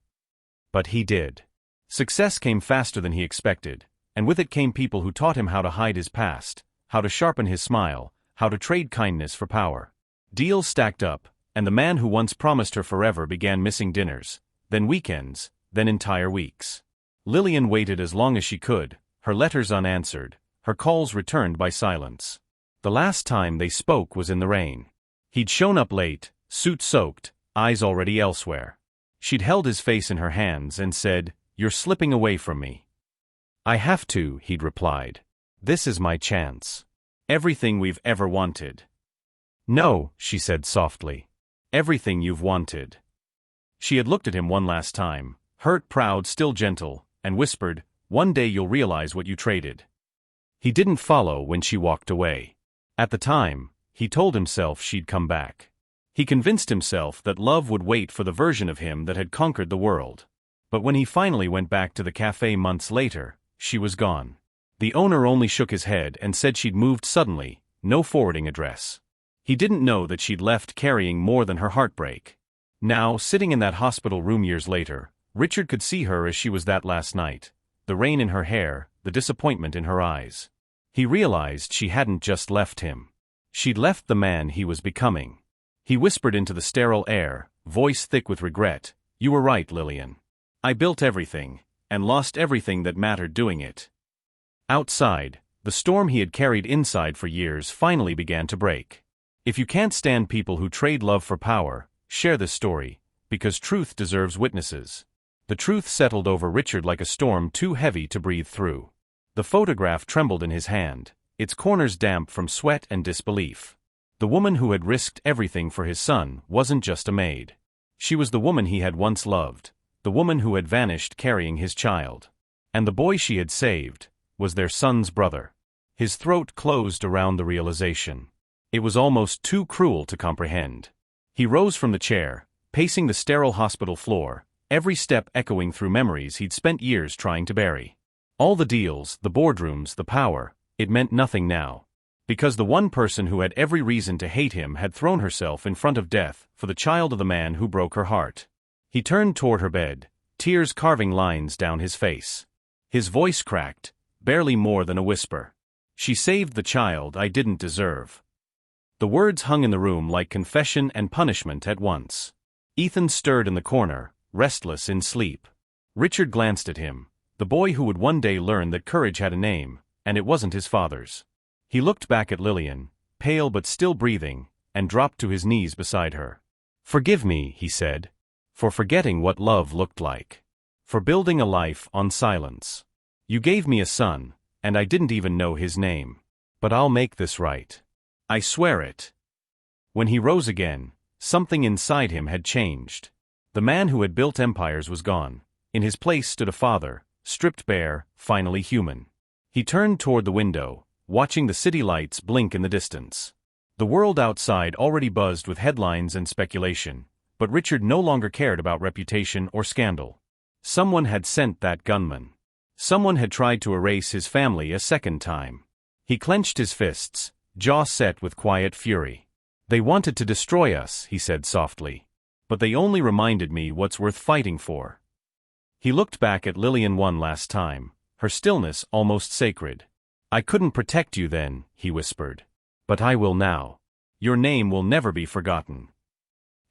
But he did. Success came faster than he expected, and with it came people who taught him how to hide his past, how to sharpen his smile, how to trade kindness for power. Deals stacked up, and the man who once promised her forever began missing dinners, then weekends, then entire weeks. Lillian waited as long as she could, her letters unanswered, her calls returned by silence. The last time they spoke was in the rain. He'd shown up late, suit soaked, eyes already elsewhere. She'd held his face in her hands and said, "You're slipping away from me." "I have to," he'd replied. "This is my chance. Everything we've ever wanted." "No," she said softly. "Everything you've wanted." She had looked at him one last time, hurt, proud, still gentle, and whispered, "One day you'll realize what you traded." He didn't follow when she walked away. At the time, he told himself she'd come back. He convinced himself that love would wait for the version of him that had conquered the world. But when he finally went back to the cafe months later, she was gone. The owner only shook his head and said she'd moved suddenly, no forwarding address. He didn't know that she'd left carrying more than her heartbreak. Now, sitting in that hospital room years later, Richard could see her as she was that last night, the rain in her hair, the disappointment in her eyes. He realized she hadn't just left him. She'd left the man he was becoming. He whispered into the sterile air, voice thick with regret, "You were right, Lillian. I built everything, and lost everything that mattered doing it." Outside, the storm he had carried inside for years finally began to break. If you can't stand people who trade love for power, share this story, because truth deserves witnesses. The truth settled over Richard like a storm too heavy to breathe through. The photograph trembled in his hand, its corners damp from sweat and disbelief. The woman who had risked everything for his son wasn't just a maid. She was the woman he had once loved, the woman who had vanished carrying his child. And the boy she had saved was their son's brother. His throat closed around the realization. It was almost too cruel to comprehend. He rose from the chair, pacing the sterile hospital floor, every step echoing through memories he'd spent years trying to bury. All the deals, the boardrooms, the power, it meant nothing now. Because the one person who had every reason to hate him had thrown herself in front of death for the child of the man who broke her heart. He turned toward her bed, tears carving lines down his face. His voice cracked, barely more than a whisper. "She saved the child I didn't deserve." The words hung in the room like confession and punishment at once. Ethan stirred in the corner, restless in sleep. Richard glanced at him, the boy who would one day learn that courage had a name, and it wasn't his father's. He looked back at Lillian, pale but still breathing, and dropped to his knees beside her. "Forgive me," he said, "for forgetting what love looked like. For building a life on silence. You gave me a son, and I didn't even know his name. But I'll make this right. I swear it." When he rose again, something inside him had changed. The man who had built empires was gone. In his place stood a father, stripped bare, finally human. He turned toward the window, watching the city lights blink in the distance. The world outside already buzzed with headlines and speculation, but Richard no longer cared about reputation or scandal. Someone had sent that gunman. Someone had tried to erase his family a second time. He clenched his fists, jaw set with quiet fury. "They wanted to destroy us," he said softly. "But they only reminded me what's worth fighting for." He looked back at Lillian one last time, her stillness almost sacred. "I couldn't protect you then," he whispered. "But I will now. Your name will never be forgotten."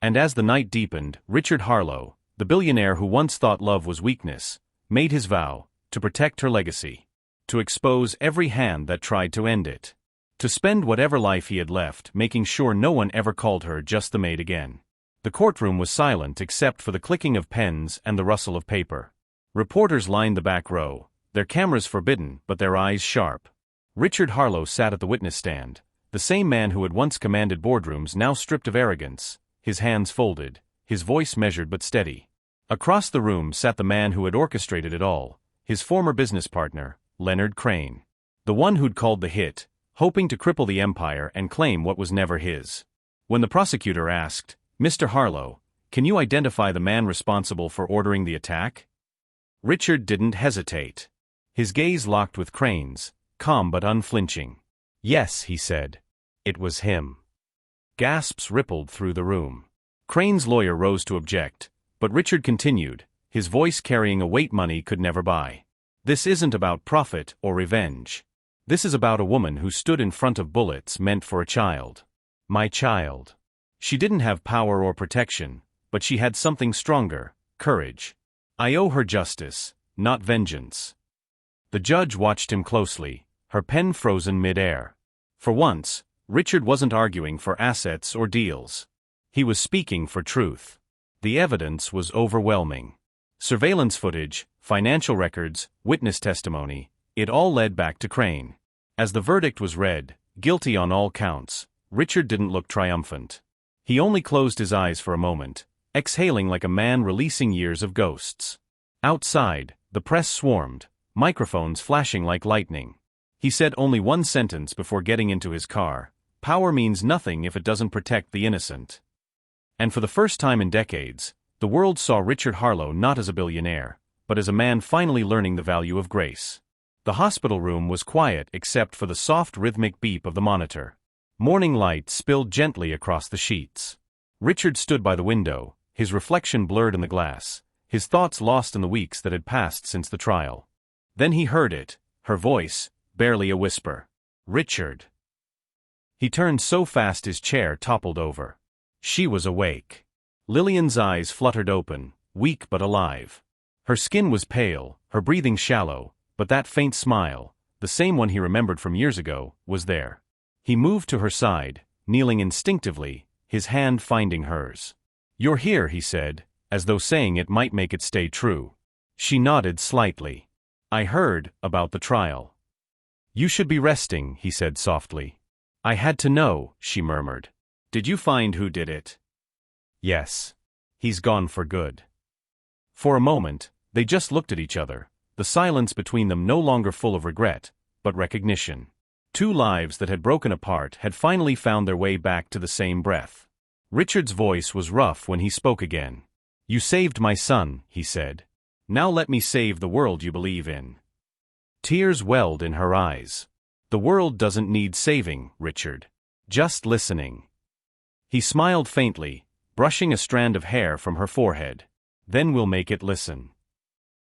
And as the night deepened, Richard Harlow, the billionaire who once thought love was weakness, made his vow to protect her legacy, to expose every hand that tried to end it, to spend whatever life he had left making sure no one ever called her just the maid again. The courtroom was silent except for the clicking of pens and the rustle of paper. Reporters lined the back row, their cameras forbidden but their eyes sharp. Richard Harlow sat at the witness stand, the same man who had once commanded boardrooms now stripped of arrogance, his hands folded, his voice measured but steady. Across the room sat the man who had orchestrated it all, his former business partner, Leonard Crane. The one who'd called the hit, hoping to cripple the empire and claim what was never his. When the prosecutor asked, "Mr. Harlow, can you identify the man responsible for ordering the attack?" Richard didn't hesitate. His gaze locked with Crane's, calm but unflinching. "Yes," he said. "It was him." Gasps rippled through the room. Crane's lawyer rose to object, but Richard continued, his voice carrying a weight money could never buy. "This isn't about profit or revenge. This is about a woman who stood in front of bullets meant for a child. My child. She didn't have power or protection, but she had something stronger, courage. I owe her justice, not vengeance." The judge watched him closely, her pen frozen mid-air. For once, Richard wasn't arguing for assets or deals. He was speaking for truth. The evidence was overwhelming. Surveillance footage, financial records, witness testimony, it all led back to Crane. As the verdict was read, guilty on all counts, Richard didn't look triumphant. He only closed his eyes for a moment, exhaling like a man releasing years of ghosts. Outside, the press swarmed, microphones flashing like lightning. He said only one sentence before getting into his car: "Power means nothing if it doesn't protect the innocent." And for the first time in decades, the world saw Richard Harlow not as a billionaire, but as a man finally learning the value of grace. The hospital room was quiet except for the soft rhythmic beep of the monitor. Morning light spilled gently across the sheets. Richard stood by the window, his reflection blurred in the glass, his thoughts lost in the weeks that had passed since the trial. Then he heard it, her voice, barely a whisper. "Richard." He turned so fast his chair toppled over. She was awake. Lillian's eyes fluttered open, weak but alive. Her skin was pale, her breathing shallow, but that faint smile, the same one he remembered from years ago, was there. He moved to her side, kneeling instinctively, his hand finding hers. "You're here," he said, as though saying it might make it stay true. She nodded slightly. "I heard about the trial." "You should be resting," he said softly. "I had to know," she murmured. "Did you find who did it?" "Yes. He's gone for good." For a moment, they just looked at each other, the silence between them no longer full of regret, but recognition. Two lives that had broken apart had finally found their way back to the same breath. Richard's voice was rough when he spoke again. "You saved my son," he said. "Now let me save the world you believe in." Tears welled in her eyes. "The world doesn't need saving, Richard. Just listening." He smiled faintly, brushing a strand of hair from her forehead. "Then we'll make it listen."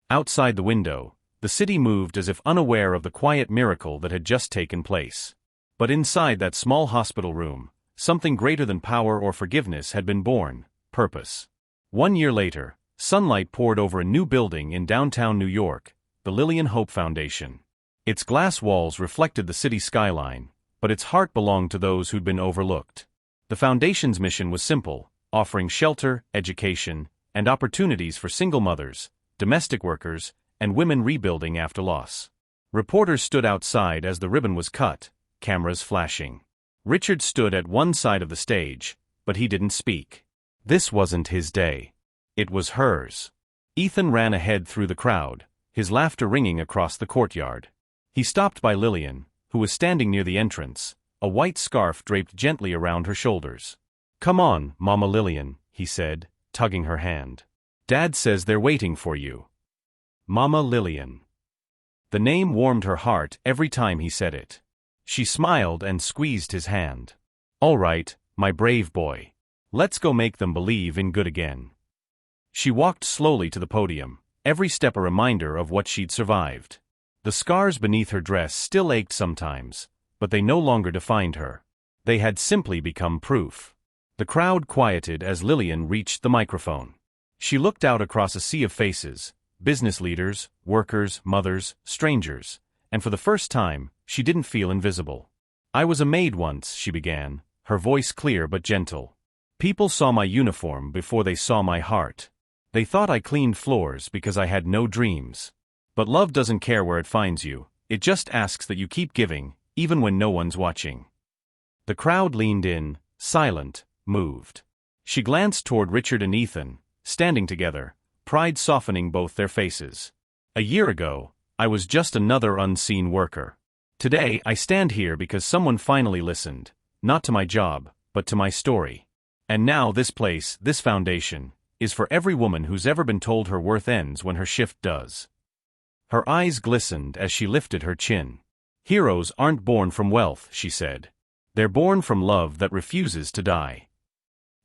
Outside the window, the city moved as if unaware of the quiet miracle that had just taken place. But inside that small hospital room, something greater than power or forgiveness had been born: purpose. 1 year later, sunlight poured over a new building in downtown New York, the Lillian Hope Foundation. Its glass walls reflected the city skyline, but its heart belonged to those who'd been overlooked. The foundation's mission was simple: offering shelter, education, and opportunities for single mothers, domestic workers, and women rebuilding after loss. Reporters stood outside as the ribbon was cut, cameras flashing. Richard stood at one side of the stage, but he didn't speak. This wasn't his day. It was hers. Ethan ran ahead through the crowd, his laughter ringing across the courtyard. He stopped by Lillian, who was standing near the entrance, a white scarf draped gently around her shoulders. "Come on, Mama Lillian," he said, tugging her hand. "Dad says they're waiting for you." Mama Lillian. The name warmed her heart every time he said it. She smiled and squeezed his hand. "All right, my brave boy. Let's go make them believe in good again." She walked slowly to the podium, every step a reminder of what she'd survived. The scars beneath her dress still ached sometimes, but they no longer defined her. They had simply become proof. The crowd quieted as Lillian reached the microphone. She looked out across a sea of faces: business leaders, workers, mothers, strangers, and for the first time, she didn't feel invisible. "I was a maid once," she began, her voice clear but gentle. "People saw my uniform before they saw my heart. They thought I cleaned floors because I had no dreams. But love doesn't care where it finds you, it just asks that you keep giving, even when no one's watching." The crowd leaned in, silent, moved. She glanced toward Richard and Ethan, standing together, pride softening both their faces. "A year ago, I was just another unseen worker. Today, I stand here because someone finally listened, not to my job, but to my story. And now this place, this foundation, is for every woman who's ever been told her worth ends when her shift does." Her eyes glistened as she lifted her chin. "Heroes aren't born from wealth," she said. "They're born from love that refuses to die."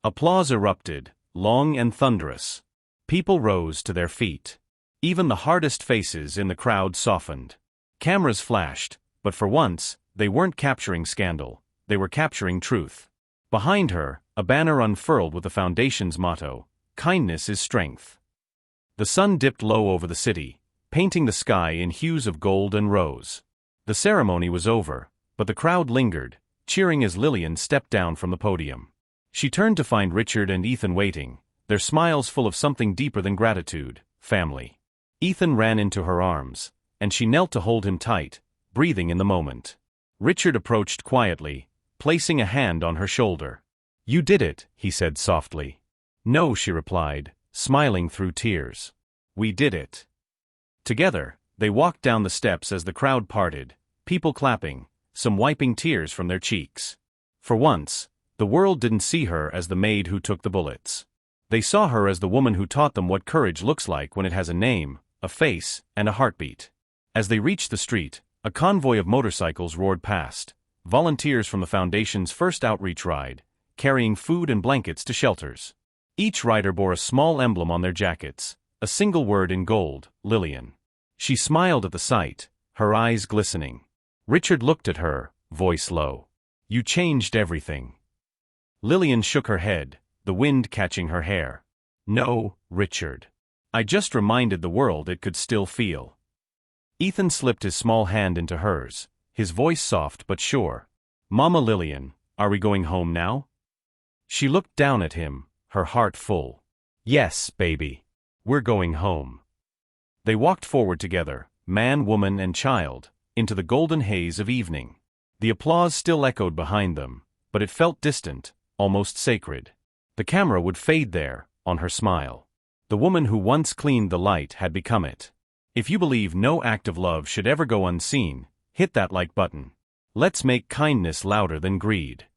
Applause erupted, long and thunderous. People rose to their feet. Even the hardest faces in the crowd softened. Cameras flashed, but for once, they weren't capturing scandal, they were capturing truth. Behind her, a banner unfurled with the foundation's motto: "Kindness is strength." The sun dipped low over the city, painting the sky in hues of gold and rose. The ceremony was over, But the crowd lingered, cheering as Lillian stepped down from the podium. She turned to find Richard and Ethan waiting, their smiles full of something deeper than gratitude, family. Ethan ran into her arms, and she knelt to hold him tight, breathing in the moment. Richard approached quietly, placing a hand on her shoulder. "You did it," he said softly. "No," she replied, smiling through tears. "We did it." Together, they walked down the steps as the crowd parted, people clapping, some wiping tears from their cheeks. For once, the world didn't see her as the maid who took the bullets. They saw her as the woman who taught them what courage looks like when it has a name, a face, and a heartbeat. As they reached the street, a convoy of motorcycles roared past, volunteers from the Foundation's first outreach ride, carrying food and blankets to shelters. Each rider bore a small emblem on their jackets, a single word in gold, Lillian. She smiled at the sight, her eyes glistening. Richard looked at her, voice low. "You changed everything." Lillian shook her head, the wind catching her hair. "No, Richard. I just reminded the world it could still feel." Ethan slipped his small hand into hers, his voice soft but sure. "Mama Lillian, are we going home now?" She looked down at him, her heart full. "Yes, baby. We're going home." They walked forward together, man, woman, and child, into the golden haze of evening. The applause still echoed behind them, but it felt distant, almost sacred. The camera would fade there, on her smile. The woman who once cleaned the light had become it. If you believe no act of love should ever go unseen, hit that like button. Let's make kindness louder than greed.